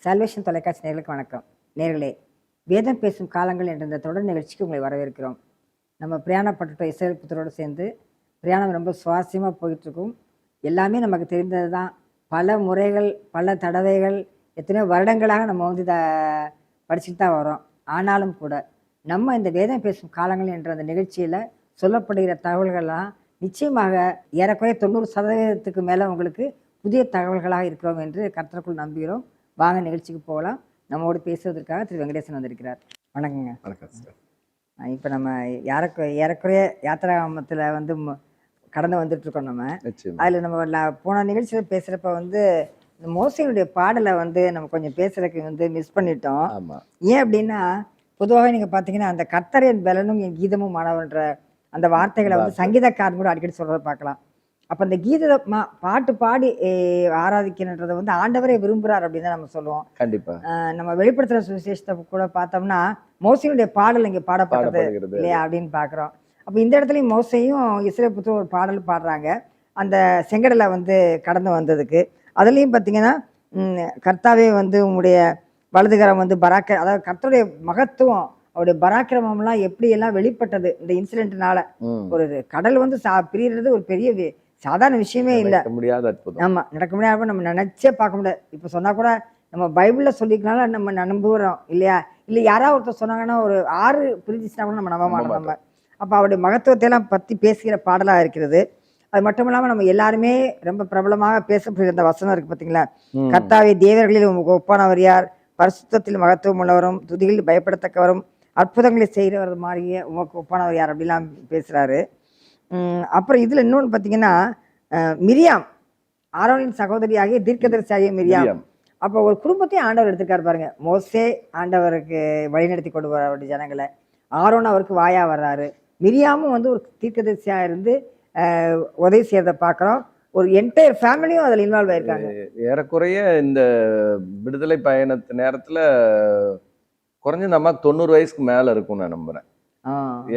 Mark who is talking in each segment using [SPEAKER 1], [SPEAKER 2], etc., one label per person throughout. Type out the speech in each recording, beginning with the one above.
[SPEAKER 1] Salvation தொலைக்காட்சி நேயர்களுக்கு வணக்கம். நேயர்களே, வேதம் பேசும் காலங்கள் என்ற இந்த தொடர் நிகழ்ச்சிக்கு உங்களை வரவேற்கிறோம். நம்ம பிரயாணப்பட்டுட்டோம் இஸ்ரவேல் புத்தரோடு சேர்ந்து. பிரயாணம் ரொம்ப சுவாரஸ்யமாக போயிட்டுருக்கும். எல்லாமே நமக்கு தெரிந்தது தான். பல முறைகள், பல தடவைகள், எத்தனையோ வருடங்களாக நம்ம வந்து இதை படிச்சுட்டு தான் வரோம். ஆனாலும் கூட நம்ம இந்த வேதம் பேசும் காலங்கள் என்ற அந்த நிகழ்ச்சியில் சொல்லப்படுகிற தகவல்கள்லாம் நிச்சயமாக ஏறக்குறைய 90% மேலே உங்களுக்கு புதிய தகவல்களாக இருக்கிறோம் என்று கர்த்தருக்குள் நம்புகிறோம். வாங்க நிகழ்ச்சிக்கு போகலாம். நம்மோடு பேசுவதற்காக திரு வெங்கடேசன் வந்திருக்கிறார். வணக்கங்க.
[SPEAKER 2] வணக்கம் சார்.
[SPEAKER 1] இப்போ நம்ம ஏறக்குறைய யாத்திராமத்தில் வந்து கடந்து வந்துட்டுருக்கோம். நம்ம அதில் நம்ம போன நிகழ்ச்சியில் பேசுகிறப்ப வந்து இந்த மோசையினுடைய பாடலை வந்து நம்ம கொஞ்சம் பேசுறதுக்கு வந்து மிஸ் பண்ணிட்டோம். ஏன் அப்படின்னா, பொதுவாக நீங்கள் பார்த்தீங்கன்னா அந்த கர்த்தரின் பலனும் என் கீதமும் மாணவன்ற அந்த வார்த்தைகளை வந்து சங்கீதக்காரன் கூட அடிக்கடி சொல்கிறத பார்க்கலாம். அப்போ அந்த பாட்டு பாடி ஆராதிக்கணுன்றதை வந்து ஆண்டவரே விரும்புகிறார் அப்படின்னு தான் நம்ம சொல்லுவோம்.
[SPEAKER 2] கண்டிப்பாக
[SPEAKER 1] நம்ம வெளிப்படுத்துகிற சுவிசேஷத்தை கூட பார்த்தோம்னா மோசையுடைய பாடல் இங்கே பாடப்பட்டது இல்லையா அப்படின்னு பார்க்குறோம். அப்போ இந்த இடத்துலையும் மோசையும் இஸ்ரவேல் புத்திரர் ஒரு பாடல் பாடுறாங்க அந்த செங்கடலை வந்து கடந்து வந்ததுக்கு. அதுலேயும் பார்த்தீங்கன்னா கர்த்தாவே வந்து உங்களுடைய வலதுகரம் வந்து அதாவது கர்த்தருடைய மகத்துவம் அவருடைய பராக்கிரமம்லாம் எப்படி எல்லாம் வெளிப்பட்டது இந்த இன்சிடென்ட்னால. ஒரு கடல் வந்து பிரியறது ஒரு பெரிய சாதாரண விஷயமே இல்லை,
[SPEAKER 2] முடியாத அற்புதம்.
[SPEAKER 1] ஆமா, நடக்க முடியாத நம்ம நினைச்சே பார்க்க முடியாது. இப்போ சொன்னா கூட நம்ம பைபிள்ல சொல்லிக்கனால நம்ம நம்புகிறோம் இல்லையா? இல்லை யாராவது ஒருத்தர் சொன்னாங்கன்னா ஒரு 6 பிரிஞ்சிச்சுனா கூட நம்ம நம்ப மாட்டோம். நம்ம அப்போ அவருடைய மகத்துவத்தை எல்லாம் பற்றி பேசுகிற பாடலாக இருக்கிறது. அது மட்டும் இல்லாமல் நம்ம எல்லாருமே ரொம்ப பிரபலமாக பேசப்படுகிற அந்த வசனம் இருக்கு பார்த்தீங்களா? கர்த்தாவே தேவர்களில் உங்களுக்கு ஒப்பானவர் யார்? பரிசுத்தத்தில் மகத்துவம் உள்ளவரும் துதிகளில் பயப்படத்தக்கவரும் அற்புதங்களை செய்கிறவர் மாதிரியே உங்களுக்கு ஒப்பானவர் யார் அப்படிலாம் பேசுகிறாரு. அப்புறம் இதில் இன்னொன்று பார்த்தீங்கன்னா, மிரியாம் ஆரோனின் சகோதரியாகிய தீர்க்கதரிசியாகிய மிரியாம். அப்போ ஒரு குடும்பத்தையும் ஆண்டவர் எடுத்துக்காரு பாருங்க. மோசே ஆண்டவருக்கு வழிநடத்தி கொண்டு வர அவருடைய ஜனங்களை, ஆரோன் அவருக்கு வாயா வர்றாரு, மிரியாமும் வந்து ஒரு தீர்க்கதரிசியாக இருந்து உதவி செய்யறதை பார்க்குறோம். ஒரு என்டையர் ஃபேமிலியும் அதில் இன்வால்வ் ஆயிருக்காங்க.
[SPEAKER 2] ஏறக்குறைய இந்த விடுதலை பயணத்து நேரத்தில் குறைஞ்ச இந்த அம்மாவுக்கு 90 வயசுக்கு மேலே இருக்கும் நான் நம்புறேன்.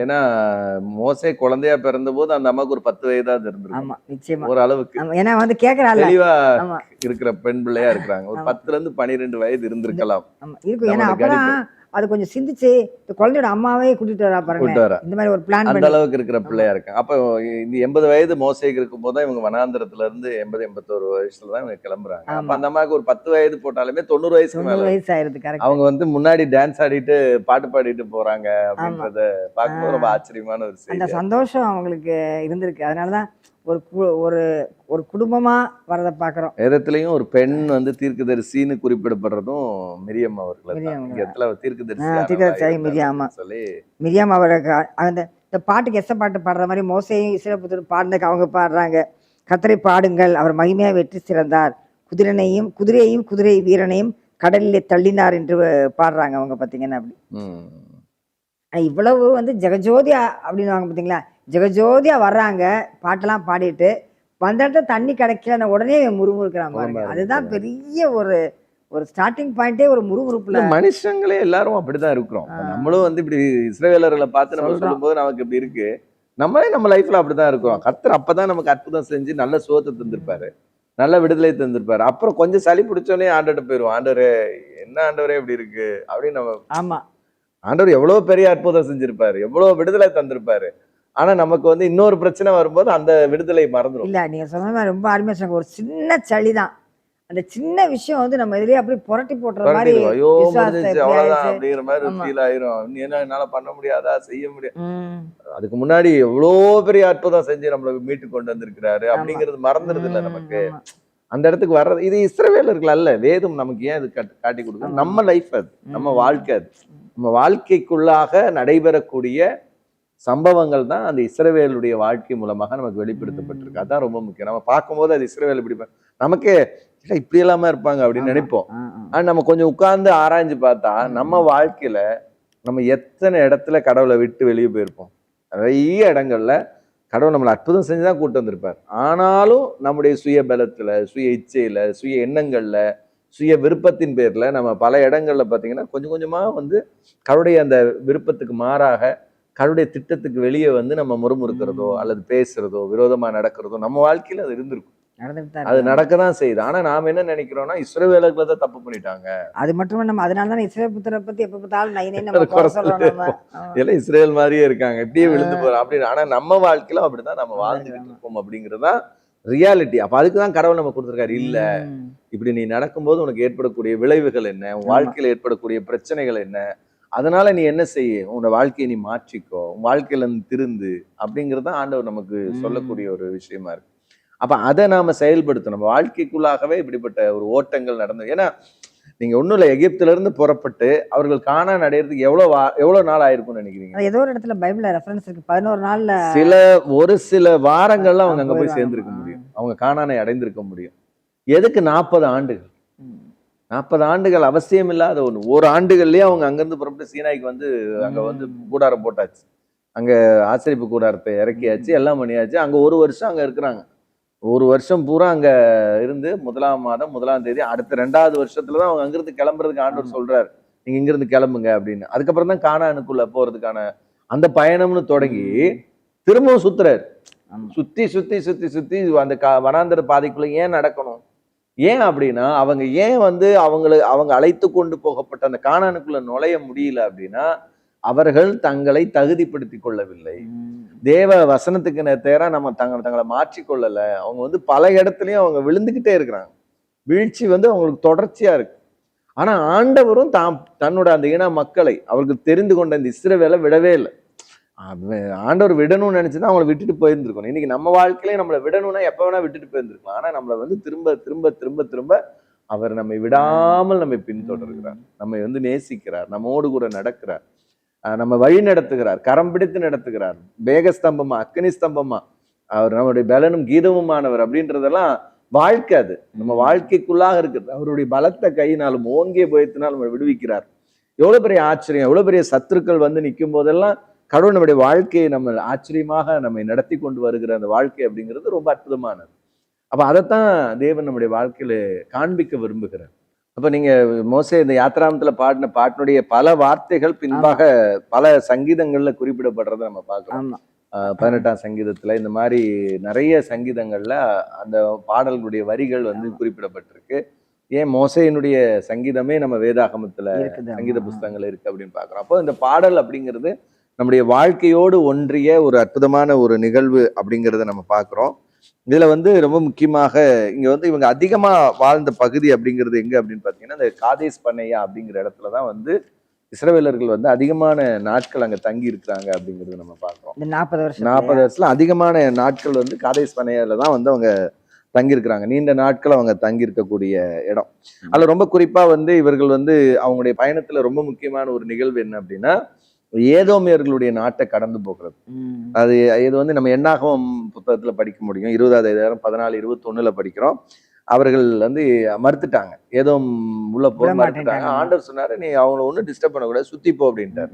[SPEAKER 2] ஏன்னா மோசே குழந்தையா பிறந்த போது அந்த அம்மாவுக்கு ஒரு 10 வயதாவது இருந்திருக்கும் ஒரு அளவுக்கு.
[SPEAKER 1] ஏன்னா வந்து கேட்கறாங்க
[SPEAKER 2] தெளிவா இருக்கிற பெண் பிள்ளையா இருக்கிறாங்க. ஒரு 10ல இருந்து 12 வயது இருந்திருக்கலாம்.
[SPEAKER 1] அது கொஞ்சம் சிந்திச்சு குழந்தையோட அம்மாவே கூட்டிட்டு வரா பாருங்க. இந்த மாதிரி ஒரு பிளான்
[SPEAKER 2] அந்த அளவுக்கு இருக்கிற பிள்ளையா இருக்காங்க. அப்ப இந்த 80 வயது மோசைக்கு இருக்கும் போதுதான் இவங்க வனாந்திரத்துல இருந்து 80-81 வயசுலதான் இவங்க கிளம்புறாங்க. அப்ப அந்த அம்மாவுக்கு ஒரு 10 வயது போட்டாலுமே 90 வயசுக்கு மேல அவங்க வந்து முன்னாடி டான்ஸ் ஆடிட்டு பாட்டு பாடிட்டு போறாங்க அப்படின்றத பார்க்கும்போது ரொம்ப ஆச்சரியமான ஒரு செய்தி.
[SPEAKER 1] அந்த சந்தோஷம் அவங்களுக்கு இருந்திருக்கு. அதனாலதான் ஒரு குடும்பமா வரதை பாக்குறோம்.
[SPEAKER 2] வேதத்திலையும் ஒரு பெண் வந்து தீர்க்கதரிசின்னு குறிப்பிடப்படுறதும் மிரியம் அவர்கள்.
[SPEAKER 1] தீர்க்கதரிசி மிரியாம் அவருக்கு அந்த இந்த பாட்டுக்கு எச பாட்டு பாடுற மாதிரி மோசையும் இஸ்ரவேல் புத்திரர் பாடுறதுக்கு அவங்க பாடுறாங்க. கர்த்தரை பாடுங்கள், அவர் மகிமையா வெற்றி சிறந்தார், குதிரையையும் குதிரை வீரனையும் கடலிலே தள்ளினார் என்று பாடுறாங்க அவங்க. பார்த்தீங்கன்னா அப்படி இவ்வளவு வந்து ஜெகஜோதியா அப்படின்னு வாங்க பார்த்தீங்களா? ஜெகஜோதியா வர்றாங்க, பாட்டெல்லாம் பாடிட்டு வந்த இடத்துல தண்ணி கிடைக்கல உடனே முறுமுறுக்கிறாங்க பாருங்க. அதுதான் பெரிய ஒரு ஸ்டார்டிங் பாயிண்டே ஒரு முறுமுறுப்புல.
[SPEAKER 2] மனுஷங்களே எல்லாரும் அப்படிதான் இருக்கிறோம். நம்மளும் வந்து இப்படி இஸ்ரவேலர்களை பார்த்து நம்ம சொல்லும் போது நமக்கு இப்படி இருக்கு. நம்மளே நம்ம லைஃப்ல அப்படிதான் இருக்கிறோம். கர்த்தர் அப்பதான் நமக்கு அற்புதம் செஞ்சு நல்ல சுகத்தை தந்திருப்பாரு, நல்ல விடுதலை தந்திருப்பாரு. அப்புறம் கொஞ்சம் சளி பிடிச்சோடனே ஆண்டவர்கிட்ட போயிடுவோம். ஆண்டவரே என்ன ஆண்டவரே இப்படி இருக்கு அப்படின்னு நம்ம.
[SPEAKER 1] ஆமா,
[SPEAKER 2] ஆண்டவர் எவ்வளவு பெரிய அற்புதம் செஞ்சிருப்பாரு, எவ்வளவு விடுதலை தந்திருப்பாரு. ஆனா நமக்கு வந்து இன்னொரு பிரச்சனை வரும்போது அந்த விடுதலை மறந்துடும்.
[SPEAKER 1] இல்ல நீங்க சொன்ன மாதிரி ரொம்ப அருமையா சொன்னாங்க. ஒரு சின்ன சளிதான், அந்த சின்ன விஷயம் வந்து நம்ம இதுலயே அப்படி புரட்டி போட்டுற மாதிரி
[SPEAKER 2] அப்படிங்கிற மாதிரி ஃபீல் ஆயிரும். என்னால பண்ண முடியாதா, செய்ய முடியாது. அதுக்கு முன்னாடி எவ்வளவு பெரிய அற்புதம் செஞ்சு நம்மள மீட்டு கொண்டு வந்திருக்கிறாரு அப்படிங்கிறது மறந்துடுது இல்ல நமக்கு. அந்த இடத்துக்கு வர்றது இது இஸ்ரவேலர்கள் அல்ல. வேதம் நமக்கு ஏன் இது காட்டி கொடுக்குது? நம்ம லைஃப் அது, நம்ம வாழ்க்கை அது. நம்ம வாழ்க்கைக்குள்ளாக நடைபெறக்கூடிய சம்பவங்கள் தான் அந்த இஸ்ரவேலுடைய வாழ்க்கை மூலமாக நமக்கு வெளிப்படுத்தப்பட்டிருக்கு. அதான் ரொம்ப முக்கியம். நம்ம பார்க்கும்போது அது இஸ்ரவேல் இப்படி நமக்கே இப்படி எல்லாம இருப்பாங்க அப்படின்னு நினைப்போம். ஆனா நம்ம கொஞ்சம் உட்கார்ந்து ஆராய்ஞ்சு பார்த்தா நம்ம வாழ்க்கையில நம்ம எத்தனை இடத்துல கடவுளை விட்டு வெளியே போயிருப்போம். நிறைய இடங்கள்ல கடவுள் நம்மளை அற்புதம் செஞ்சுதான் கூட்டு வந்திருப்பார். ஆனாலும் நம்முடைய சுய பலத்துல, சுய இச்சையில, சுய எண்ணங்கள்ல, சுய விருப்பத்தின் பேர்ல நம்ம பல இடங்கள்ல பாத்தீங்கன்னா கொஞ்சம் கொஞ்சமா வந்து கடவுளுடைய அந்த விருப்பத்துக்கு மாறாக கடவுளுடைய திட்டத்துக்கு வெளியே வந்து நம்ம முறுமுறுக்கிறதோ அல்லது பேசுறதோ விரோதமா நடக்கிறதோ நம்ம வாழ்க்கையில அது இருந்திருக்கும்.
[SPEAKER 1] நடந்துட்டு தான்
[SPEAKER 2] அது
[SPEAKER 1] இருக்கு.
[SPEAKER 2] நடக்கதான் செய்யுது. ஆனா நாம என்ன நினைக்கிறோம்னா இஸ்ரவேலர்களை தான் தப்பு பண்ணிட்டாங்க,
[SPEAKER 1] அது மட்டும் நம்ம அதனால தான் இஸ்ரேல் புத்திரை பத்தி எப்ப பார்த்தாலும் நை நம்ம
[SPEAKER 2] குறை
[SPEAKER 1] குறை
[SPEAKER 2] சொல்லிட்டே
[SPEAKER 1] சொல்றோம் நம்ம.
[SPEAKER 2] இருப்போம். எல்லாம் இஸ்ரேல் மாதிரியே இருக்காங்க, இப்படியே விழுந்து போறோம் அப்படின்னு. ஆனா நம்ம வாழ்க்கையில அப்படிதான் நம்ம
[SPEAKER 1] நல்லா
[SPEAKER 2] வாழ்ந்துகிட்டு
[SPEAKER 1] இருக்கு.
[SPEAKER 2] இருக்கோம் அப்படிங்கறதுதான் ரியாலிட்டி. அப்ப அதுக்குதான் கடவுள் நம்ம கொடுத்திருக்காரு. இல்ல,
[SPEAKER 1] ம்.
[SPEAKER 2] இப்படி நீ நடக்கும்போது உனக்கு ஏற்படக்கூடிய விளைவுகள் என்ன, உன்
[SPEAKER 1] ஆமா.
[SPEAKER 2] வாழ்க்கையில ஏற்படக்கூடிய பிரச்சனைகள் என்ன, அதனால நீ என்ன செய்ய, உன்னோட வாழ்க்கையை நீ மாற்றிக்கோ, உன் வாழ்க்கையில இருந்து திருந்து அப்படிங்கிறது தான் ஆண்டவர் நமக்கு சொல்லக்கூடிய ஒரு விஷயமா இருக்கு. அப்ப அதை நாம செயல்படுத்தணும். நம்ம வாழ்க்கைக்குள்ளாகவே இப்படிப்பட்ட ஒரு ஓட்டங்கள் நடந்து. ஏன்னா நீங்க ஒண்ணும் இல்ல, எகிப்துல இருந்து புறப்பட்டு அவர்கள் கானான் அடையறதுக்கு எவ்வளவு நாள் ஆயிருக்கும்னு நினைக்கிறீங்க?
[SPEAKER 1] அது ஏதோ ஒரு இடத்துல பைபிள்ல ரெஃபரன்ஸ் இருக்கு 11 நாள்ல
[SPEAKER 2] ஒரு சில வாரங்கள்ல அவங்க அங்க போய்
[SPEAKER 1] போயிடுவாங்க.
[SPEAKER 2] சேர்ந்திருக்க முடியும், அவங்க கானானை அடைந்திருக்க முடியும். எதுக்கு 40 ஆண்டுகள்? 40 ஆண்டுகள் அவசியம் இல்லாத ஒண்ணு. ஒரு ஆண்டுகள்லயே அவங்க அங்கிருந்து புறப்பட்டு சீனாய்க்கு வந்து அங்க வந்து கூடாரம் போட்டாச்சு, அங்க ஆசரிப்பு கூடாரத்தை இறக்கியாச்சு, எல்லாம் பண்ணியாச்சு. அங்க ஒரு வருஷம் அங்க இருக்கிறாங்க. ஒரு வருஷம் பூரா அங்க இருந்து 1ஆம் மாதம் 1ஆம் தேதி அடுத்த 2வது வருஷத்துலதான் அவங்க அங்கிருந்து கிளம்புறதுக்கு ஆண்டவர் சொல்றாரு, நீங்க இங்கிருந்து கிளம்புங்க அப்படின்னு. அதுக்கப்புறம் தான் கானானுக்குள்ள போறதுக்கான அந்த பயணம்னு தொடங்கி திரும்பவும் சுத்துறாரு. சுத்தி சுத்தி சுத்தி சுத்தி அந்த வனாந்தர பாதைக்குள்ள ஏன் நடக்கணும்? ஏன் அப்படின்னா அவங்க ஏன் வந்து அவங்க அழைத்து கொண்டு போகப்பட்ட அந்த கானானுக்குள்ள நுழைய முடியல அப்படின்னா, அவர்கள் தங்களை தகுதிப்படுத்தி கொள்ளவில்லை. தேவ வசனத்துக்கு நேரா நம்ம தங்களை மாற்றிக்கொள்ளல. அவங்க வந்து பல இடத்துலயும் அவங்க விழுந்துகிட்டே இருக்கிறாங்க. வீழ்ச்சி வந்து அவங்களுக்கு தொடர்ச்சியா இருக்கு. ஆனா ஆண்டவரும் தன்னோட அந்த இன மக்களை, அவருக்கு தெரிந்து கொண்ட இந்த இஸ்ரவேலை விடவே இல்லை. ஆண்டவர் விடணும்னு நினைச்சுதான் அவங்களை விட்டுட்டு போயிருந்திருக்கணும். இன்னைக்கு நம்ம வாழ்க்கையிலே நம்மளை விடணும்னா எப்ப வேணா விட்டுட்டு போயிருந்திருக்கலாம். ஆனா நம்மளை வந்து திரும்ப திரும்ப திரும்ப திரும்ப அவர் நம்மை விடாமல் நம்மை பின்தொடர்கிறார், நம்மை வந்து நேசிக்கிறார், நம்மோடு கூட நடக்கிறார், நம்ம வழி நடத்துகிறார், கரம் பிடித்து நடத்துகிறார். மேகஸ்தம்பமா அக்னி ஸ்தம்பமா அவர் நம்முடைய பலனும் கீதமுமானவர் அப்படின்றதெல்லாம் வாழ்க்கை. அது நம்ம வாழ்க்கைக்குள்ளாக இருக்கிறது. அவருடைய பலத்த கையினாலும் ஓங்கிய புயத்தினால் நம்ம விடுவிக்கிறார். எவ்வளவு பெரிய ஆச்சரியம், எவ்வளவு பெரிய சத்துருக்கள் வந்து நிற்கும் போதெல்லாம் கடவுள் நம்முடைய வாழ்க்கையை நம்ம ஆச்சரியமாக நம்மை நடத்தி கொண்டு வருகிற அந்த வாழ்க்கை அப்படிங்கிறது ரொம்ப அற்புதமானது. அப்ப அதைத்தான் தேவன் நம்முடைய வாழ்க்கையில காண்பிக்க விரும்புகிறார். அப்ப நீங்க மோசே இந்த யாத்ராமத்துல பாடின பாட்டினுடைய பல வார்த்தைகள் பின்பாக பல சங்கீதங்கள்ல குறிப்பிடப்படுறதை நம்ம பார்க்கிறோம். 18ஆம் சங்கீதத்துல இந்த மாதிரி நிறைய சங்கீதங்கள்ல அந்த பாடல்களுடைய வரிகள் வந்து குறிப்பிடப்பட்டிருக்கு. ஏன் மோசேயினுடைய சங்கீதமே நம்ம வேதாகமத்துல சங்கீத புஸ்தகங்கள் இருக்கு அப்படின்னு பாக்குறோம். அப்போ இந்த பாடல் அப்படிங்கிறது நம்முடைய வாழ்க்கையோடு ஒன்றிய ஒரு அற்புதமான ஒரு நிகழ்வு அப்படிங்கிறத நம்ம பார்க்கிறோம். இதுல வந்து ரொம்ப முக்கியமாக இங்க வந்து இவங்க அதிகமா வாழ்ந்த பகுதி அப்படிங்கிறது எங்க அப்படின்னு பாத்தீங்கன்னா, இந்த காதேஸ் பர்னேயா அப்படிங்கிற இடத்துலதான் வந்து இஸ்ரவேலர்கள் வந்து அதிகமான நாட்கள் அங்க தங்கி இருக்கிறாங்க அப்படிங்கிறது நம்ம பார்க்கிறோம். 40 வருஷத்துல அதிகமான நாட்கள் வந்து காதேஸ் பர்னேயால தான் வந்து அவங்க தங்கி இருக்கிறாங்க. நீண்ட நாட்கள் அவங்க தங்கி இருக்கக்கூடிய இடம். அதுல ரொம்ப குறிப்பா வந்து இவர்கள் வந்து அவங்களுடைய பயணத்துல ரொம்ப முக்கியமான ஒரு நிகழ்வு என்ன அப்படின்னா, ஏதோமியர்களுடைய நாட்டை கடந்து போகிறது. அது இது வந்து நம்ம என்னாகமம் புத்தகத்துல படிக்க முடியும். 20வது அதிகாரம் 14, 21 படிக்கிறோம். அவர்கள் வந்து மறுத்துட்டாங்க, ஏதோ உள்ள போக மறுத்துட்டாங்க. ஆண்டவர் சொன்னாரு, நீ அவனை ஒன்னும் டிஸ்டர்ப் பண்ணக்கூடாது, சுத்தி போ அப்படின்ட்டாரு.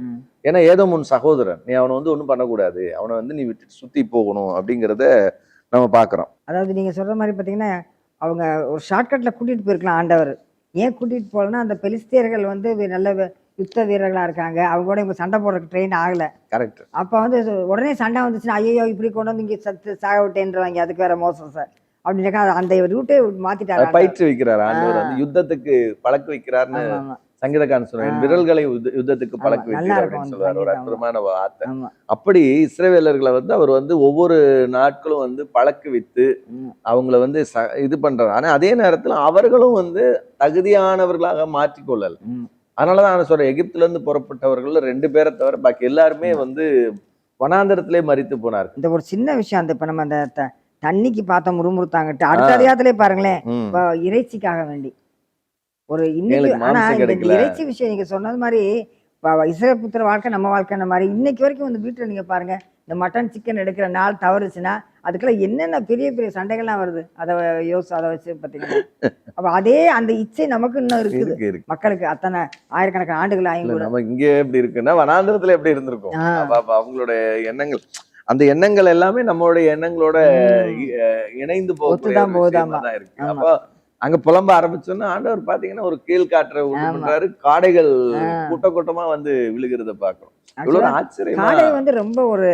[SPEAKER 2] ஏன்னா ஏதோ உன் சகோதரன், நீ அவனை வந்து ஒன்றும் பண்ணக்கூடாது, அவனை வந்து நீ விட்டு சுத்தி போகணும் அப்படிங்கிறத நம்ம பாக்குறோம்.
[SPEAKER 1] அதாவது நீங்க சொல்ற மாதிரி பாத்தீங்கன்னா, அவங்க ஒரு ஷார்ட்கட்ல கூட்டிட்டு போயிருக்கலாம் ஆண்டவர். ஏன் கூட்டிட்டு போகலன்னா, அந்த பெலிஸ்தியர்கள் வந்து நல்ல யுத்த வீரர்களா இருக்காங்க, அவங்க கூட இவங்க சண்டை போடுறதுக்கு ட்ரெயின் ஆகல.
[SPEAKER 2] கரெக்ட்.
[SPEAKER 1] அப்ப வந்து உடனே சண்டை வந்துச்சுன்னா, ஐயோ இப்படி கொண்டு வந்து இங்க சாக விட்டேன்றவாங்க, அதுக்கு வேற மோசம் சார் அப்படின்னு அந்த ரூட்டே மாத்திட்டாரு.
[SPEAKER 2] பயிற்சி வைக்கிறார் ஆண்டவர், வந்து யுத்தத்துக்கு பழக்க வைக்கிறார்னு சங்கீதக்காரன் சொல்றாரு. விரல்களை யுத்தத்துக்கு பழக்க வைக்கிறார் அப்படின்னு சொல்றாரு. ஒரு அற்புதமான வார்த்தை. அப்படி இஸ்ரவேலர்களை வந்து அவர் வந்து ஒவ்வொரு நாட்களும் வந்து பழக்க வைத்து அவங்கள வந்து இது பண்றாரு. ஆனா அதே நேரத்துல அவர்களும் வந்து தகுதியானவர்களாக மாற்றிக்கொள்ளல. அதனாலதான் சொல்றேன், எகிப்துல இருந்து புறப்பட்டவர்கள் 2 பேரை தவிர பாக்கி எல்லாருமே வந்து வனாந்தரத்திலே மரித்து போனார்.
[SPEAKER 1] இந்த ஒரு சின்ன விஷயம், அந்த இப்ப நம்ம அந்த தண்ணிக்கு பார்த்த முறுமுறுத்தாங்கட்டு அடுத்த அதிகாரத்திலே பாருங்களேன், இறைச்சிக்காக வேண்டி ஒரு இன்னைக்கு. ஆனா இந்த இறைச்சி விஷயம் நீங்க சொன்னது மாதிரி இஸ்ரவேல் புத்திர வாழ்க்கை நம்ம வாழ்க்கை மாதிரி இன்னைக்கு வரைக்கும் வந்து வீட்டுல நீங்க பாருங்க, இந்த மட்டன் சிக்கன் எடுக்கிற நாள் தவறுச்சுன்னா அதுக்கெல்லாம் என்னென்ன பெரிய பெரிய சண்டைகள்லாம் வருது. அதை வச்சு பார்த்தீங்கன்னா அப்ப அதே அந்த இச்சை நமக்கு இன்னும் இருக்குது. மக்களுக்கு அத்தனை ஆயிரக்கணக்கான ஆண்டுகள் ஆகும்.
[SPEAKER 2] நம்ம இங்க எப்படி இருக்குன்னா வனாந்திரத்துல எப்படி இருந்திருக்கும், அவங்களுடைய எண்ணங்கள், அந்த எண்ணங்கள் எல்லாமே நம்மளுடைய எண்ணங்களோட இணைந்து போகுதான் இருக்கு. அப்போ அங்க புலம்ப ஆரம்பிச்சோன்னா ஆண்டவர் பாத்தீங்கன்னா ஒரு கீழ் காற்றை பண்றாரு, காடைகள் கூட்ட கூட்டமா வந்து விழுகிறத பாக்குறோம். இவ்வளவு
[SPEAKER 1] Actually,
[SPEAKER 2] ஆச்சரியமா.
[SPEAKER 1] காடை வந்து ரொம்ப ஒரு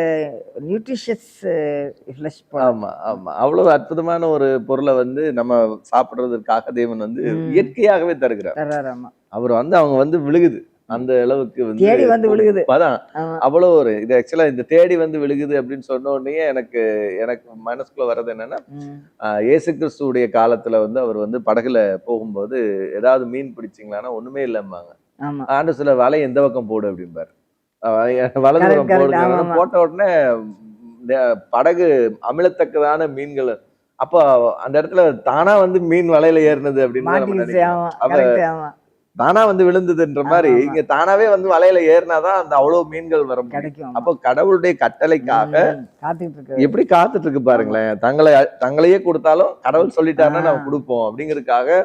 [SPEAKER 1] நியூட்ரிஷியஸ் ஃப்ளஷ் போல.
[SPEAKER 2] ஆமா ஆமா, அவ்வளவு அற்புதமான ஒரு பொருளை வந்து நம்ம சாப்பிடுறதுக்காக தேவன் வந்து
[SPEAKER 1] ம்.
[SPEAKER 2] இயற்கையாகவே தருகிறார்.
[SPEAKER 1] தர்றாரு, ஆமா.
[SPEAKER 2] அவர் வந்து அவங்க வந்து விழுகுது அந்த அளவுக்கு வந்து
[SPEAKER 1] தேடி வந்து விழுகுது.
[SPEAKER 2] அதான்
[SPEAKER 1] ஆமா.
[SPEAKER 2] அவ்வளவு ஒரு இது ஆக்சுவலா இந்த தேடி வந்து விழுகுது அப்படின்னு சொன்ன உடனே எனக்கு எனக்கு மனசுக்குள்ள வர்றது என்னன்னா,
[SPEAKER 1] ம்.
[SPEAKER 2] இயேசு கிறிஸ்துவுடைய காலத்துல வந்து அவர் வந்து படகுல போகும்போது ஏதாவது மீன் பிடிச்சிங்களான்னா ஒண்ணுமே இல்லம்பாங்க.
[SPEAKER 1] ஆமா.
[SPEAKER 2] ஆண்டு சில வலை எந்த பக்கம் போடு அப்படிம்பாரு. வலதுபுறம்
[SPEAKER 1] கரெக்ட், கரெக்ட்.
[SPEAKER 2] போடுங்க.
[SPEAKER 1] ஆமா, ஆமா.
[SPEAKER 2] போட்ட உடனே இந்த படகு அமிழத்தக்கதான மீன்கள். அப்போ அந்த இடத்துல தானா வந்து மீன் வலையில ஏறினது அப்படின்னு தான் நம்ம
[SPEAKER 1] மாட்டிக்கிச்சு.
[SPEAKER 2] நினைக்கிறோம்.
[SPEAKER 1] ஆமா.
[SPEAKER 2] அப்ப
[SPEAKER 1] கரெக்ட். ஆமா.
[SPEAKER 2] தானா வந்து விழுந்ததுன்ற
[SPEAKER 1] ஆமா,
[SPEAKER 2] மாதிரி
[SPEAKER 1] ஆமா.
[SPEAKER 2] இங்க தானாவே வந்து வலையில ஏறினாதான் அந்த அவ்வளவு மீன்கள் வர முடியும்.
[SPEAKER 1] கிடைக்கும். ஆமா.
[SPEAKER 2] அப்போ கடவுளுடைய கட்டளைக்காக
[SPEAKER 1] காத்துக்கிட்டு இருக்கு.
[SPEAKER 2] எப்படி காத்துட்டு இருக்கு பாருங்களேன். தங்களையே கொடுத்தாலும் கடவுள் சொல்லிட்டாருன்னா நம்ம கொடுப்போம் அப்படிங்கிறதுக்காக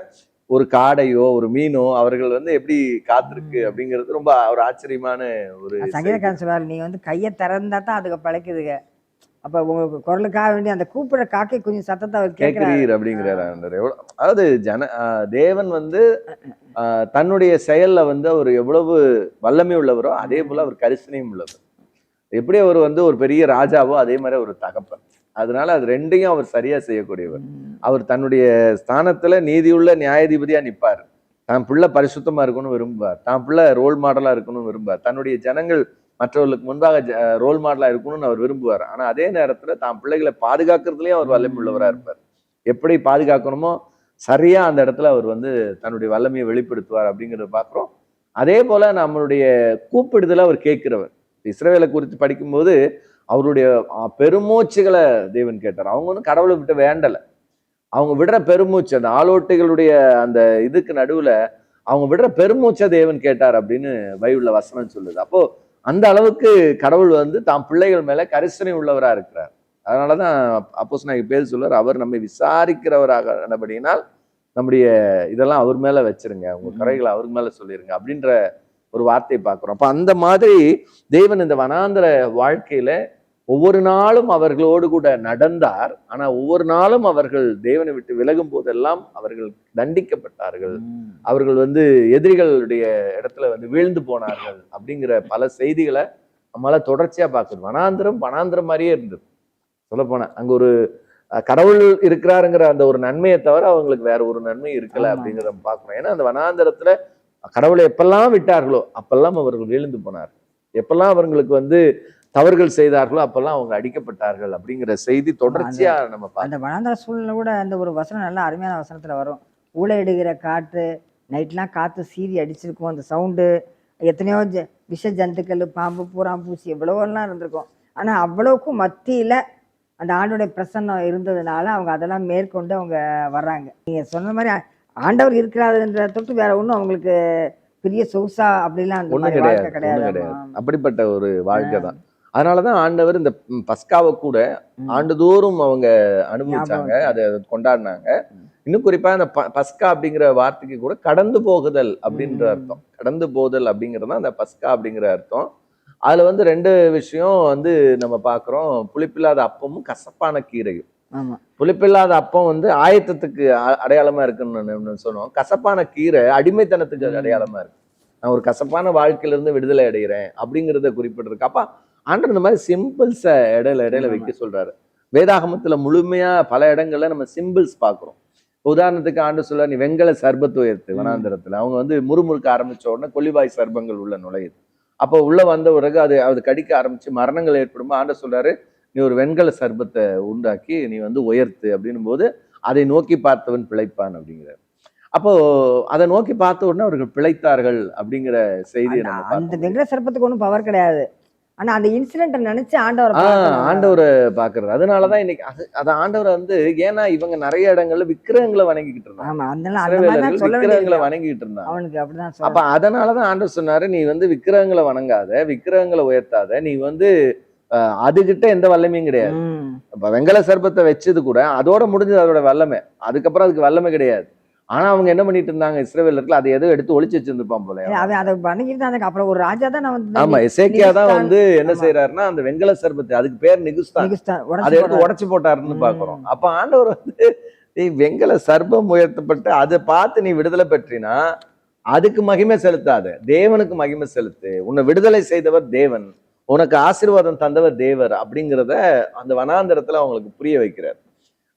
[SPEAKER 2] ஒரு காடையோ ஒரு மீனோ அவர்கள் வந்து எப்படி காத்திருக்கு அப்படிங்கிறது ரொம்ப ஒரு ஆச்சரியமான ஒரு செய்தி.
[SPEAKER 1] சங்கீதக்காரன் சொல்றாரு, நீங்க வந்து கையை திறந்தா தான் அதுக்கு பழைக்குதுங்க. அப்ப உங்களுக்கு குரலுக்காக வேண்டி அந்த கூப்பிடுற காக்கை கொஞ்சம் சத்தத்தை அவர் கேட்கிறாரு.
[SPEAKER 2] கேட்கிறீர் அப்படிங்கிறாரு ஆண்டவர். அதாவது தேவன் வந்து தன்னுடைய செயல்ல வந்து அவர் எவ்வளவு வல்லமை உள்ளவரோ அதே போல அவர் கரிசனையும் உள்ளவர். எப்படி அவர் வந்து ஒரு பெரிய ராஜாவோ அதே மாதிரி ஒரு தகப்பன். அதனால அது ரெண்டையும் அவர் சரியா செய்யக்கூடியவர். அவர் தன்னுடைய ஸ்தானத்துல நீதியுள்ள நியாயாதிபதியா நிப்பார். தான் பிள்ளை பரிசுத்தமா இருக்கணும்னு விரும்புவார். தான் பிள்ளை ரோல் மாடலா இருக்கணும்னு விரும்புவார். தன்னுடைய ஜனங்கள் மற்றவர்களுக்கு முன்பாக ரோல் மாடலா இருக்கணும்னு அவர் விரும்புவார். ஆனா அதே நேரத்துல தான் பிள்ளைகளை பாதுகாக்கிறதுலயும் அவர் வல்லமை உள்ளவரா இருப்பார். எப்படி பாதுகாக்கணுமோ சரியா அந்த இடத்துல அவர் வந்து தன்னுடைய வல்லமையை வெளிப்படுத்துவார் அப்படிங்கிறத பார்க்கிறோம். அதே போல நம்மளுடைய கூப்பிடுதலை அவர் கேட்கிறவர். இஸ்ரவேலை குறித்து படிக்கும்போது அவருடைய பெருமூச்சுகளை தேவன் கேட்டார். அவங்க வந்து கடவுளை விட்டு வேண்டலை. அவங்க விடுற பெருமூச்சு அந்த ஆளோட்டைகளுடைய அந்த இதுக்கு நடுவுல அவங்க விடுற பெருமூச்சை தேவன் கேட்டார் அப்படின்னு பைபிள்ல வசனம் சொல்லுது. அப்போ அந்த அளவுக்கு கடவுள் வந்து தாம் பிள்ளைகள் மேல கரிசனை உள்ளவரா இருக்கிறார். அதனாலதான் அப்போஸ்தலனாகிய பேதுரு சொல்றார், அவர் நம்மை விசாரிக்கிறவராக ஆனபடியினால் நம்முடைய இதெல்லாம் அவர் மேல வச்சிருங்க, உங்க குறைகளை அவர் மேல சொல்லிருங்க அப்படின்ற ஒரு வார்த்தையை பார்க்கிறோம். அப்ப அந்த மாதிரி தேவன் இந்த வனாந்தர வாழ்க்கையில ஒவ்வொரு நாளும் அவர்களோடு கூட நடந்தார். ஆனா ஒவ்வொரு நாளும் அவர்கள் தேவனை விட்டு விலகும் போதெல்லாம் அவர்கள் தண்டிக்கப்பட்டார்கள். அவர்கள் வந்து எதிரிகளுடைய இடத்துல வந்து வீழ்ந்து போனார்கள் அப்படிங்கிற பல செய்திகளை நம்மளால தொடர்ச்சியா பார்க்கணும். வனாந்திரம் மாதிரியே இருந்தது. சொல்ல போனா அங்க ஒரு கடவுள் இருக்கிறாருங்கிற அந்த ஒரு நன்மையை தவிர அவங்களுக்கு வேற ஒரு நன்மை இருக்கல அப்படிங்கிறத பார்க்கணும். ஏன்னா அந்த வனாந்தரத்துல கடவுளை எப்பெல்லாம் விட்டார்களோ அப்பெல்லாம் அவர்கள் வீழ்ந்து போனார். எப்பெல்லாம் அவர்களுக்கு வந்து தவறுகள் செய்தார்களோ அப்பெல்லாம் அவங்க அடிக்கப்பட்டார்கள் அப்படிங்கிற செய்தி தொடர்ச்சியா நம்ம பார்க்கணும்.
[SPEAKER 1] அந்த வனாந்தர சூழ்நிலை கூட அந்த ஒரு வசனம் நல்ல அருமையான வசனத்துல வரும். ஊழையிடுகிற காற்று, நைட்லாம் காற்று சீறி அடிச்சிருக்கும், அந்த சவுண்டு, எத்தனையோ விஷ ஜந்துக்கள், பாம்பு, பூரான், பூச்சி எவ்வளவோலாம் இருந்திருக்கும். ஆனா அவ்வளவுக்கும் மத்தியில அந்த ஆண்டோடைய பிரசன்னம் இருந்ததுனால அவங்க அதெல்லாம் மேற்கொண்டு அவங்க வர்றாங்க. நீங்க சொன்ன மாதிரி ஆண்டவர் இருக்கிறாருன்ற தொட்டு வேற ஒன்றும் அவங்களுக்கு பெரிய சொகுசா அப்படிலாம் அந்த
[SPEAKER 2] ஒண்ணும்
[SPEAKER 1] மாதிரி வாழ்க்கை
[SPEAKER 2] கிடையாது.
[SPEAKER 1] கிடையாது.
[SPEAKER 2] அப்படிப்பட்ட ஒரு வாழ்க்கை தான். அதனாலதான் ஆண்டவர் இந்த பஸ்காவை கூட ஆண்டுதோறும் அவங்க அனுபவிச்சாங்க, அதை கொண்டாடினாங்க. இன்னும் குறிப்பா இந்த பஸ்கா அப்படிங்கிற வார்த்தைக்கு கூட கடந்து போகுதல் அப்படின்ற அர்த்தம். கடந்து போதல் அப்படிங்கிறது தான் அந்த பஸ்கா அப்படிங்கிற அர்த்தம். அதுல வந்து ரெண்டு விஷயம் வந்து நம்ம பாக்குறோம். புளிப்பில்லாத அப்பமும் கசப்பான கீரையும். புளிப்பில்லாத அப்பம் வந்து ஆயத்தத்துக்கு அடையாளமா இருக்குன்னு சொன்னோம். கசப்பான கீரை அடிமைத்தனத்துக்கு அடையாளமா இருக்கு. நான் ஒரு கசப்பான வாழ்க்கையில இருந்து விடுதலை அடைகிறேன் அப்படிங்கிறத குறிப்பிட்டிருக்கு. அப்ப ஆண்டவர் இந்த மாதிரி சிம்பிள்ஸை இடையில வைக்க சொல்றாரு. வேதாகமத்துல முழுமையா பல இடங்கள்ல நம்ம சிம்பிள்ஸ் பாக்குறோம். உதாரணத்துக்கு ஆண்டவர் சொல்ல, நீ வெண்கல சர்பத்து உயர்த்து வனாந்தரத்துல. அவங்க வந்து முறுமுறுக்க ஆரம்பிச்ச உடனே கொள்ளிவாய் சர்பங்கள் உள்ள நுழையுது. அப்போ உள்ள வந்த பிறகு அது கடிக்க ஆரம்பிச்சு மரணங்கள் ஏற்படும். ஆண்டவர் சொல்றாரு, நீ ஒரு வெண்கல சர்பத்தை உண்டாக்கி நீ வந்து உயர்த்து அப்படின்னும் போது அதை நோக்கி பார்த்தவன் பிழைப்பான் அப்படிங்கிறார். அப்போ அதை நோக்கி பார்த்த உடனே அவர்கள் பிழைத்தார்கள் அப்படிங்கிற செய்தியை நம்ம
[SPEAKER 1] அந்த வெண்கல சர்பத்துக்கு ஒன்றும் பவர் கிடையாது. ஆனா அந்த இன்சிடென்ட்டை நினைச்சு ஆண்டவரை
[SPEAKER 2] பாக்குறது. அதனாலதான் இன்னைக்கு அது ஆண்டவரை வந்து, ஏன்னா இவங்க நிறைய இடங்கள்ல விக்கிரகங்களை வணங்கிக்கிட்டு இருந்தாங்க. விக்கிரகங்களை வணங்கிட்டு இருந்தாங்க. அப்ப அதனாலதான் ஆண்டவர் சொன்னாரு, நீ வந்து விக்கிரகங்களை வணங்காத, விக்கிரகங்களை உயர்த்தாத, நீ வந்து அதுகிட்ட எந்த வல்லமையும் கிடையாது. இப்ப வெங்கல சர்பத்தை வச்சது கூட அதோட முடிஞ்சது அதோட வல்லமை. அதுக்கப்புறம் அதுக்கு வல்லமை கிடையாது. ஆனா அவங்க என்ன பண்ணிட்டு இருந்தாங்க, இஸ்ரவேலர்கள் அதை ஏதோ எடுத்து ஒளிச்சு வச்சிருப்பான் போல.
[SPEAKER 1] அப்புறம் ஒரு ராஜா தான்
[SPEAKER 2] ஆமா, எசேக்கியா தான் வந்து என்ன செய்யறாருன்னா அந்த வெங்கல சர்பத்தை, அதுக்கு பேர் நிகுஸ்தான், அதை எடுத்து உடைச்சு போட்டாருன்னு பாக்குறோம். அப்ப ஆண்டவர் வந்து வெங்கல சர்பம் உயர்த்தப்பட்டு அதை பார்த்து நீ விடுதலை பெற்றினா அதுக்கு மகிமை செலுத்தாத, தேவனுக்கு மகிமை செலுத்து. உன்னை விடுதலை செய்தவர் தேவன், உனக்கு ஆசீர்வாதம் தந்தவர் தேவர் அப்படிங்கிறத அந்த வனாந்தரத்துல அவங்களுக்கு புரிய வைக்கிறார்.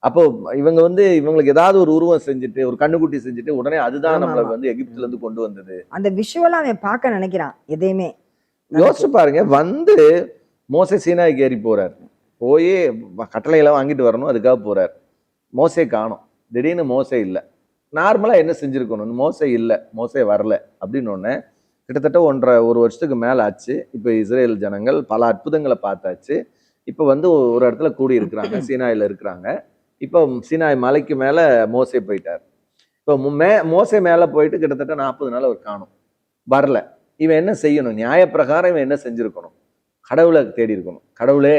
[SPEAKER 2] அப்போ இவங்க இவங்களுக்கு ஏதாவது ஒரு உருவம் செஞ்சுட்டு, ஒரு கண்ணுக்குட்டி செஞ்சுட்டு உடனே அதுதான்
[SPEAKER 1] ஆமா,
[SPEAKER 2] நம்மள
[SPEAKER 1] ஆமா.
[SPEAKER 2] எகிப்துல இருந்து கொண்டு வந்தது.
[SPEAKER 1] அந்த விஷுவலா அவன் பார்க்க நினைக்கிறான் எதையுமே.
[SPEAKER 2] யோசிச்சு பாருங்க, மோசே சீனாய்க்கு ஏறி போறார். போய் கட்டளையெல்லாம் வாங்கிட்டு வரணும், அதுக்காக போறார். மோசே காணோம். திடீர்னு மோசே இல்லை. நார்மலா என்ன செஞ்சிருக்கணும்? மோசே இல்லை, மோசே வரல அப்படின்னு ஒண்ணு. கிட்டத்தட்ட ஒரு வருஷத்துக்கு மேல ஆச்சு. இப்ப இஸ்ரேல் ஜனங்கள் பல அற்புதங்களை பார்த்தாச்சு. இப்ப ஒரு இடத்துல கூடி இருக்கிறாங்க, சீனாயில இருக்கிறாங்க. இப்ப சீனாய் மலைக்கு மேல மோசே போயிட்டார். இப்ப மோசே மேல போயிட்டு கிட்டத்தட்ட 40 நாள் அவர் காணும், வரல. இவன் என்ன செய்யணும்? நியாயப்பிரகாரம் இவன் என்ன செஞ்சிருக்கணும்? கடவுளை தேடி இருக்கணும். கடவுளே,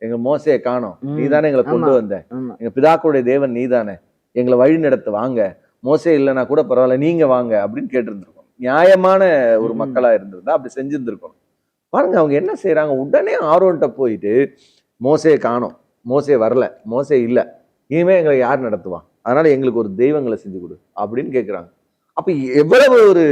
[SPEAKER 2] எங்க மோசையை காணோம், நீதானே எங்களை கொண்டு வந்த, எங்க பிதாக்களுடைய தேவன் நீதானே, எங்களை வழி நடத்த வாங்க, மோசே இல்லைன்னா கூட பரவாயில்ல, நீங்க வாங்க அப்படின்னு கேட்டிருந்திருக்கணும். நியாயமான ஒரு மக்களா இருந்திருந்தா அப்படி செஞ்சிருந்திருக்கணும். பாருங்க அவங்க என்ன செய்யறாங்க, உடனே ஆரோன்ட்ட போயிட்டு மோசையை காணோம், மோசே வரல, மோசே இல்லை, இனிமே எங்களை யார் நடத்துவான், அதனால எங்களுக்கு ஒரு தெய்வங்களை செஞ்சு கொடு அப்படின்னு கேட்கிறாங்க. அப்ப எவ்வளவு ஒரு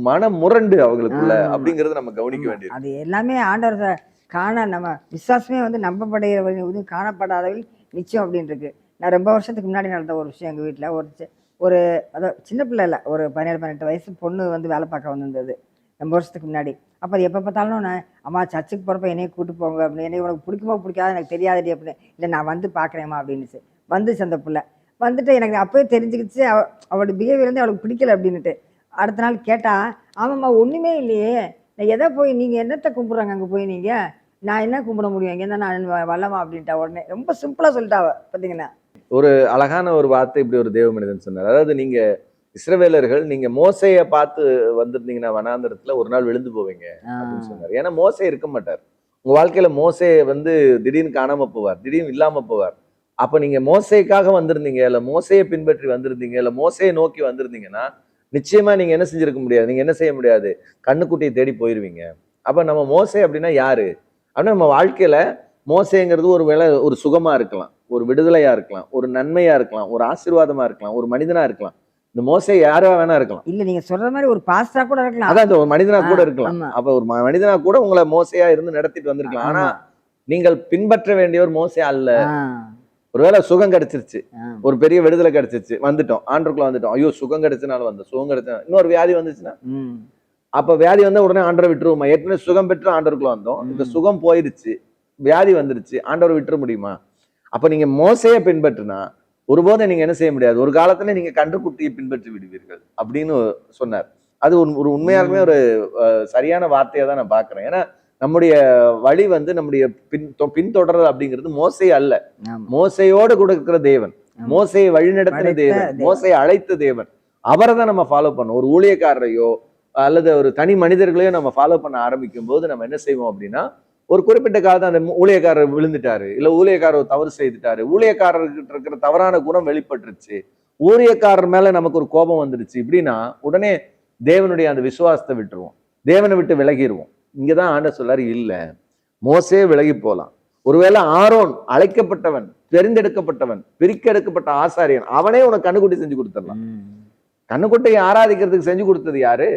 [SPEAKER 2] மன முரண்டு அவங்களுக்குள்ள அப்படிங்கறத நம்ம கவனிக்க வேண்டியது.
[SPEAKER 1] அது எல்லாமே ஆண்டவர் காண நம்ம விசுவாசமே நம்பப்படுகிற காணப்படாதவர்கள் நிச்சயம் அப்படின்னு இருக்கு. நான் ரொம்ப வருஷத்துக்கு முன்னாடி நடந்த ஒரு விஷயம். எங்கள் வீட்டில் ஒரு அதாவது சின்ன பிள்ளை இல்லை, ஒரு 17-18 வயசு பொண்ணு வேலை பார்க்க வந்திருந்தது ரொம்ப வருஷத்துக்கு முன்னாடி. அப்போ அது எப்போ பார்த்தாலும் நான் அம்மா சர்ச்சுக்கு போகிறப்ப என்னையை கூட்டு போங்க அப்படின்னு, என்னை உனக்கு பிடிக்குமோ பிடிக்காத எனக்கு தெரியாதடி அப்படின்னு. இல்லை நான் வந்து பார்க்குறேம்மா அப்படின்னுச்சு. வந்துச்சு அந்த பிள்ளை. வந்துட்டு எனக்கு அப்போயே தெரிஞ்சுக்கிச்சு அவளோட பிஹேவியர் அவளுக்கு பிடிக்கல அப்படின்னுட்டு. அடுத்த நாள் கேட்டால், ஆமாம்மா ஒன்றுமே இல்லையே, நான் எதை போய் நீங்கள் என்னத்தை கும்பிட்றாங்க அங்கே போய் நீங்கள், நான் என்ன கும்பிட முடியும், இங்கே தான் நான் வரலாமா அப்படின்ட்டா. உடனே ரொம்ப சிம்பிளாக சொல்லிட்டாவ. பார்த்தீங்கன்னா
[SPEAKER 2] ஒரு அழகான ஒரு வார்த்தை இப்படி ஒரு தேவ மனிதன் சொன்னார். அதாவது நீங்க இஸ்ரவேலர்கள் நீங்க மோசையை பார்த்து வந்திருந்தீங்கன்னா வனாந்தரத்துல ஒரு நாள் விழுந்து போவீங்க அப்படின்னு சொன்னார். ஏன்னா மோசே இருக்க மாட்டார் உங்க வாழ்க்கையில. மோசே திடீர்னு காணாம போவார், திடீர்னு இல்லாம போவார். அப்ப நீங்க மோசைக்காக வந்திருந்தீங்க, இல்ல மோசையை பின்பற்றி வந்திருந்தீங்க, இல்ல மோசையை நோக்கி வந்திருந்தீங்கன்னா நிச்சயமா நீங்க என்ன செஞ்சிருக்க முடியாது, நீங்க என்ன செய்ய முடியாது, கண்ணுக்குட்டியை தேடி போயிருவீங்க. அப்ப நம்ம மோசே அப்படின்னா யாரு அப்படின்னா, நம்ம வாழ்க்கையில மோசேங்கிறது ஒரு வேளை ஒரு சுகமா இருக்கலாம், ஒரு விடுதலையா இருக்கலாம், ஒரு நன்மையா இருக்கலாம், ஒரு ஆசீர்வாதமா இருக்கலாம், ஒரு மனிதனா இருக்கலாம். இந்த மோசே யாரா வேணா இருக்கலாம்.
[SPEAKER 1] இல்ல நீங்க சொல்ற மாதிரி ஒரு பாஸ்டா கூட இருக்கலாம்,
[SPEAKER 2] அதான் ஒரு மனிதனா கூட இருக்கலாம். அப்ப ஒரு மனிதனா கூட உங்களை மோசையா இருந்து நடத்திட்டு வந்திருக்கலாம். ஆனா நீங்கள் பின்பற்ற வேண்டியவர் மோசே அல்ல. ஒருவேளை சுகம் கிடைச்சிருச்சு, ஒரு பெரிய விடுதலை கிடைச்சிருச்சு, வந்துட்டோம், ஆண்டருக்குள்ள வந்துட்டோம். ஐயோ சுகம் கிடைச்சனால வந்தோம், சுகம் கிடைச்ச இன்னொரு வியாதி வந்துச்சுன்னா, அப்ப வியாதி வந்தா உடனே ஆண்டரை விட்டுருவோமா? ஏற்கனவே சுகம் பெற்று ஆண்டருக்குள்ள வந்தோம், இந்த சுகம் போயிருச்சு, வியாதி வந்துருச்சு, ஆண்டவரை விட்டுற முடியுமா? அப்ப நீங்க மோசையை பின்பற்றினா ஒருபோதும் நீங்க என்ன செய்ய முடியாது. ஒரு காலத்துல நீங்க கன்றுக்குட்டியை பின்பற்றி விடுவீர்கள் அப்படின்னு சொன்னார். அது ஒரு உண்மையாலுமே ஒரு சரியான வார்த்தையா தான் நான் பாக்குறேன். ஏன்னா நம்முடைய வழி நம்முடைய பின்தொடர்றது அப்படிங்கிறது மோசை அல்ல, மோசையோடு கொடுக்கிற தேவன், மோசையை வழிநடத்தின தேவன், மோசையை அழைத்த தேவன், அவரை தான் நம்ம ஃபாலோ பண்ணோம். ஒரு ஊழியக்காரரையோ அல்லது ஒரு தனி மனிதர்களையோ நம்ம ஃபாலோ பண்ண ஆரம்பிக்கும் போது நம்ம என்ன செய்வோம் அப்படின்னா, ஒரு குறிப்பிட்ட காலத்தை அந்த ஊழியக்காரர் விழுந்துட்டாரு, இல்ல ஊழியக்காரர் தவறு செய்துட்டாரு, ஊழியக்காரர்கிட்ட இருக்கிற தவறான குணம் வெளிப்பட்டுருச்சு, ஊழியக்காரர் மேல நமக்கு ஒரு கோபம் வந்துருச்சு இப்படின்னா உடனே தேவனுடைய அந்த விசுவாசத்தை விட்டுருவோம், தேவனை விட்டு விலகிடுவோம். இங்கதான் ஆண்டவர் சொல்றாரு, இல்ல மோசே விலகி போலாம். ஒருவேளை ஆரோன் அழைக்கப்பட்டவன், தெரிந்தெடுக்கப்பட்டவன், பிரிக்கெடுக்கப்பட்ட ஆசாரியன், அவனே உனக்கு கண்ணுக்குட்டி செஞ்சு கொடுத்துடலாம். கண்ணுக்குட்டியை ஆராதிக்கிறதுக்கு செஞ்சு கொடுத்தது யாரு?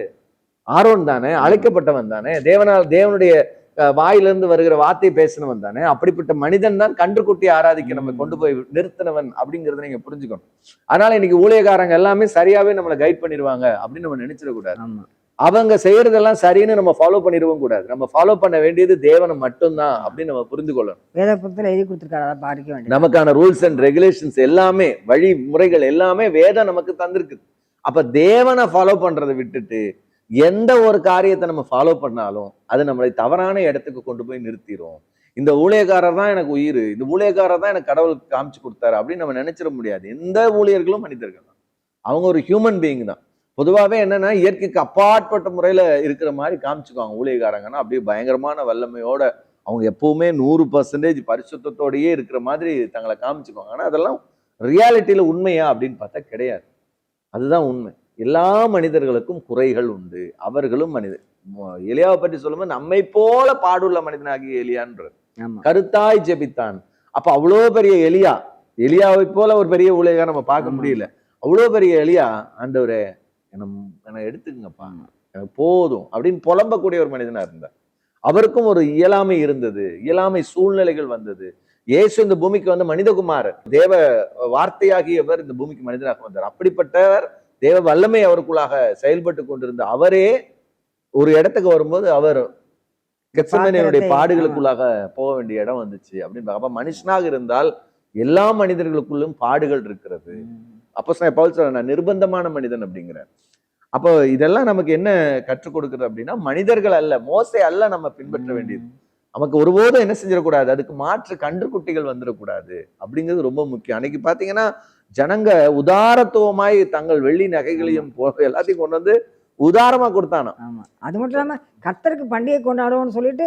[SPEAKER 2] ஆரோன் தானே, அழைக்கப்பட்டவன் தானே, தேவனுடைய வாயிலிருந்து வருகிற வார்த்தையை பேசினவன் தானே. அப்படிப்பட்ட மனிதன் தான் கன்றுக்குட்டியை ஆராதிக்க நம்ம கொண்டு போய் நிறுத்தினவன் அப்படிங்கறத நீங்க புரிஞ்சுக்கணும். அதனால இன்னைக்கு ஊழியக்காரங்க எல்லாமே சரியாவே நம்மளை கைட் பண்ணிடுவாங்க அப்படின்னு நம்ம நினைச்சிடக்கூடாது. அவங்க செய்யறதெல்லாம் சரின்னு நம்ம ஃபாலோ பண்ணிடவும் கூடாது. நம்ம ஃபாலோ பண்ண வேண்டியது தேவனை மட்டும்தான் அப்படின்னு நம்ம புரிந்து கொள்ளணும்.
[SPEAKER 1] வேத புத்தகத்துல எழுதி கொடுத்திருக்காரு,
[SPEAKER 2] நமக்கான ரூல்ஸ் அண்ட் ரெகுலேஷன்ஸ் எல்லாமே, வழிமுறைகள் எல்லாமே வேதம் நமக்கு தந்திருக்குது. அப்ப தேவனை ஃபாலோ பண்றதை விட்டுட்டு எந்த ஒரு காரியத்தை நம்ம ஃபாலோ பண்ணாலும் அது நம்மளை தவறான இடத்துக்கு கொண்டு போய் நிறுத்திடும். இந்த ஊழியக்காரர் தான் எனக்கு உயிர், இந்த ஊழியக்காரர் தான் எனக்கு கடவுளுக்கு காமிச்சு கொடுத்தாரு அப்படின்னு நம்ம நினைச்சிட முடியாது. எந்த ஊழியர்களும் மனிதர்கள் தான், அவங்க ஒரு ஹியூமன் பீயிங் தான். பொதுவாகவே என்னன்னா, இயற்கைக்கு அப்பாற்பட்ட முறையில இருக்கிற மாதிரி காமிச்சுக்குவாங்க ஊழியக்காரங்கன்னா. அப்படியே பயங்கரமான வல்லமையோட அவங்க எப்பவுமே 100% பரிசுத்தத்தோடயே இருக்கிற மாதிரி தங்களை காமிச்சுக்குவாங்க. ஆனா அதெல்லாம் ரியாலிட்டியில உண்மையா அப்படின்னு பார்த்தா கிடையாது. அதுதான் உண்மை. எல்லா மனிதர்களுக்கும் குறைகள் உண்டு, அவர்களும் மனிதர். எலியாவை பற்றி சொல்லும்போது நம்மை போல பாடுள்ள மனிதனாகிய எலியான்ற கருத்தாய் ஜெபித்தான். அப்ப அவ்வளோ பெரிய எலியாவை போல ஒரு பெரிய ஊழியக்காரரை நம்ம பார்க்க முடியல. அவ்வளோ பெரிய எலியா, ஆண்டவரே என்னை எடுத்துக்கங்கப்பா, எனக்கு போதும் அப்படின்னு புலம்பக்கூடிய ஒரு மனிதனா இருந்தார். அவருக்கும் ஒரு இயலாமை இருந்தது, இயலாமை சூழ்நிலைகள் வந்தது. இயேசு இந்த பூமிக்கு வந்து மனிதகுமாரர், தேவ வார்த்தையாகியவர் இந்த பூமிக்கு மனிதனாக வந்தார். அப்படிப்பட்டவர், தேவ வல்லமை அவருக்குள்ளாக செயல்பட்டு கொண்டிருந்த அவரே ஒரு இடத்துக்கு வரும்போது அவர் கெத்செமனேயுடைய பாடுகளுக்குள்ளாக போக வேண்டிய இடம் வந்துச்சு அப்படின்னு. அப்ப மனுஷனாக இருந்தால் எல்லா மனிதர்களுக்குள்ளும் பாடுகள் இருக்கிறது. அப்போஸ்தலன் பவுல் சொல்றார், நான் நிர்பந்தமான மனிதன் அப்படிங்கிறார். அப்போ இதெல்லாம் நமக்கு என்ன கற்றுக் கொடுக்குறது அப்படின்னா, மனிதர்கள் அல்ல, மோசே அல்ல நம்ம பின்பற்ற வேண்டியது. நமக்கு ஒருபோதும் என்ன செஞ்சிடக்கூடாது, அதுக்கு மாற்று கன்றுக்குட்டிகள் வந்துடக்கூடாது அப்படிங்கிறது ரொம்ப முக்கியம். அன்னைக்கு பாத்தீங்கன்னா ஜனங்க உதாரத்துவமாய் தங்கள் வெள்ளி நகைகளையும் எல்லாத்தையும் கொண்டு வந்து உதாரமா கொடுத்தானா.
[SPEAKER 1] ஆமா, அது மட்டும் இல்லாம கர்த்தருக்கு பண்டிகை கொண்டாடுவோம்னு சொல்லிட்டு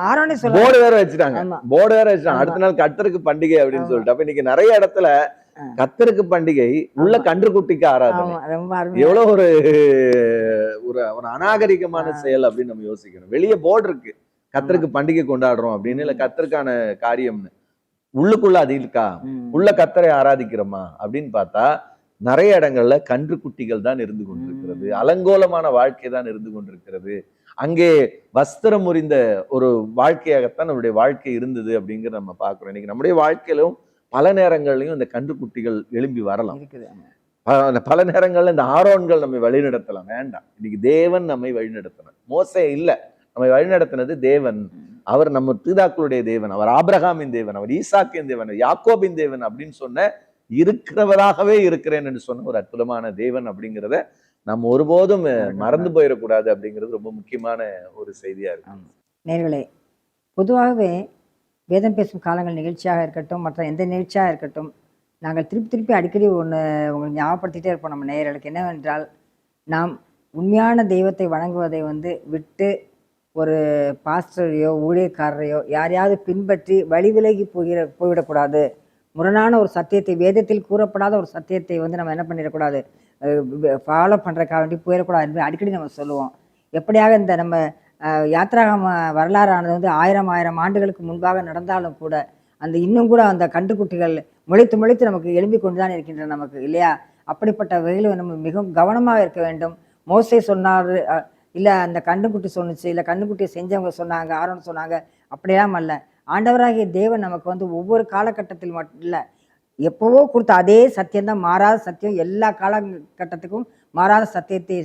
[SPEAKER 1] ஆரோனே சொல்ல
[SPEAKER 2] போர்டு வேற வச்சுட்டாங்க. போர்டு வேற வச்சுட்டாங்க, அடுத்த நாள் கர்த்தருக்கு பண்டிகை அப்படின்னு சொல்லிட்டு. அப்ப இன்னைக்கு நிறைய இடத்துல கர்த்தருக்கு பண்டிகை, உள்ள கன்றுக்குட்டிக்கு ஆராதனை. எவ்வளவு ஒரு ஒரு அநாகரிகமான செயல் அப்படின்னு நம்ம யோசிக்கணும். வெளியே போர்டு இருக்கு, கர்த்தருக்கு பண்டிகை கொண்டாடுறோம் அப்படின்னு, இல்ல கர்த்தருக்கான காரியம்னு. உள்ளுக்குள்ள அது இருக்கா? உள்ள கர்த்தரை ஆராதிக்கிறோமா அப்படின்னு பார்த்தா நிறைய இடங்கள்ல கன்றுக்குட்டிகள் தான் இருந்து கொண்டிருக்கிறது, அலங்கோலமான வாழ்க்கை தான் இருந்து கொண்டிருக்கிறது. அங்கே வஸ்திரம் முறிந்த ஒரு வாழ்க்கையாகத்தான் நம்முடைய வாழ்க்கை இருந்தது அப்படிங்கிற நம்ம பார்க்கிறோம். இன்னைக்கு நம்முடைய வாழ்க்கையிலும் பல நேரங்கள்லயும் இந்த கன்றுக்குட்டிகள் எழும்பி வரலாம். பல நேரங்கள்ல இந்த ஆரோன்கள் நம்மை வழிநடத்தலாம். வேண்டாம், இன்னைக்கு தேவன் நம்மை வழிநடத்தணும். மோசே இல்ல, நம்மை வழிநடத்தினது தேவன். அவர் நம்ம பிதாக்களுடைய தேவன், அவர் ஆபிரகாமின் தேவன், அவர் ஈசாக்கின் தேவன், யாக்கோபின் தேவன் அப்படின்னு சொன்ன, இருக்கிறவராகவே இருக்கிறேன் என்று சொன்ன ஒரு அற்புதமான தேவன் அப்படிங்கிறத நம்ம ஒருபோதும் மறந்து போயிடக்கூடாது அப்படிங்கிறது ரொம்ப முக்கியமான ஒரு செய்தியா இருக்கு.
[SPEAKER 1] நேயர்களே, பொதுவாகவே வேதம் பேசும் காலங்கள் நிகழ்ச்சியாக இருக்கட்டும், மற்ற எந்த நிகழ்ச்சியாக இருக்கட்டும், நாங்கள் திருப்பி அடிக்கடி ஒன்று உங்களுக்கு ஞாபகப்படுத்திட்டே இருப்போம் நம்ம நேயர்களுக்கு. என்னவென்றால், நாம் உண்மையான தெய்வத்தை வணங்குவதை விட்டு ஒரு பாஸ்டரையோ ஊழியக்காரரையோ யாரையாவது பின்பற்றி வழி விலகி போய்விடக்கூடாது. முரணான ஒரு சத்தியத்தை, வேதத்தில் கூறப்படாத ஒரு சத்தியத்தை நம்ம என்ன பண்ணிடக்கூடாது, ஃபாலோ பண்ணுறதுக்காக வேண்டி போயிடக்கூடாது என்று அடிக்கடி நம்ம சொல்லுவோம். எப்படியாக இந்த நம்ம யாத்ராகம வரலாறானது 1000 ஆண்டுகளுக்கு முன்பாக நடந்தாலும் கூட அந்த இன்னும் கூட அந்த கன்றுக்குட்டிகள் முளைத்து நமக்கு எழும்பி கொண்டு தான் இருக்கின்றன நமக்கு, இல்லையா? அப்படிப்பட்ட வகையில் நம்ம மிகவும் கவனமாக இருக்க வேண்டும். மோசே சொன்னார், இல்லை அந்த கன்றுக்குட்டி சொன்னுச்சு, இல்லை கன்றுக்குட்டியை செஞ்சவங்க சொன்னாங்க, ஆரோன் சொன்னாங்க, அப்படியெல்லாம் அல்ல. ஆண்டவராகிய தேவன் நமக்கு ஒவ்வொரு காலகட்டத்தில் மட்டும் இல்லை, எப்போவோ கொடுத்த அதே சத்தியம்தான், மாறாத சத்தியம். எல்லா காலகட்டத்துக்கும் மாறாத சத்தியத்தை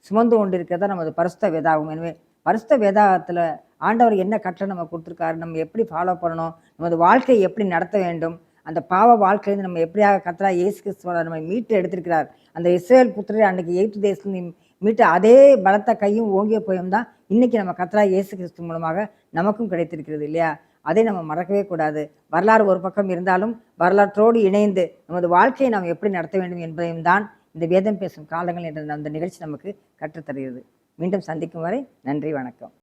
[SPEAKER 1] சுமந்து கொண்டு இருக்கிறதா நமது பரிசுத்த வேதாகம். எனவே பரிசுத்த வேதாகத்தில் ஆண்டவர் என்ன கட்டளை நம்ம கொடுத்துருக்காரு, நம்ம எப்படி ஃபாலோ பண்ணணும், நமது வாழ்க்கையை எப்படி நடத்த வேண்டும், அந்த பாவ வாழ்க்கையிலேருந்து நம்ம எப்படியாக கர்த்தராகிய இயேசு கிறிஸ்துவோட நம்ம மீட்டு எடுத்திருக்கிறார். அந்த இஸ்ரவேல் புத்திரரை அன்றைக்கி எகிப்து தேசத்தில் மீட்டு அதே பலத்த கையும் ஓங்கிய போயும் தான் இன்னைக்கு நம்ம கர்த்தராகிய இயேசு கிறிஸ்து மூலமாக நமக்கும் கிடைத்திருக்கிறது, இல்லையா? அதை நம்ம மறக்கவே கூடாது. வரலாறு ஒரு பக்கம் இருந்தாலும் வரலாற்றோடு இணைந்து நமது வாழ்க்கையை நாம் எப்படி நடத்த வேண்டும் என்பதையும் தான் இந்த வேதம் பேசும் காலங்கள் என்ற அந்த நிகழ்ச்சி நமக்கு கற்றுத்தருகிறது. மீண்டும் சந்திக்கும் வரை நன்றி, வணக்கம்.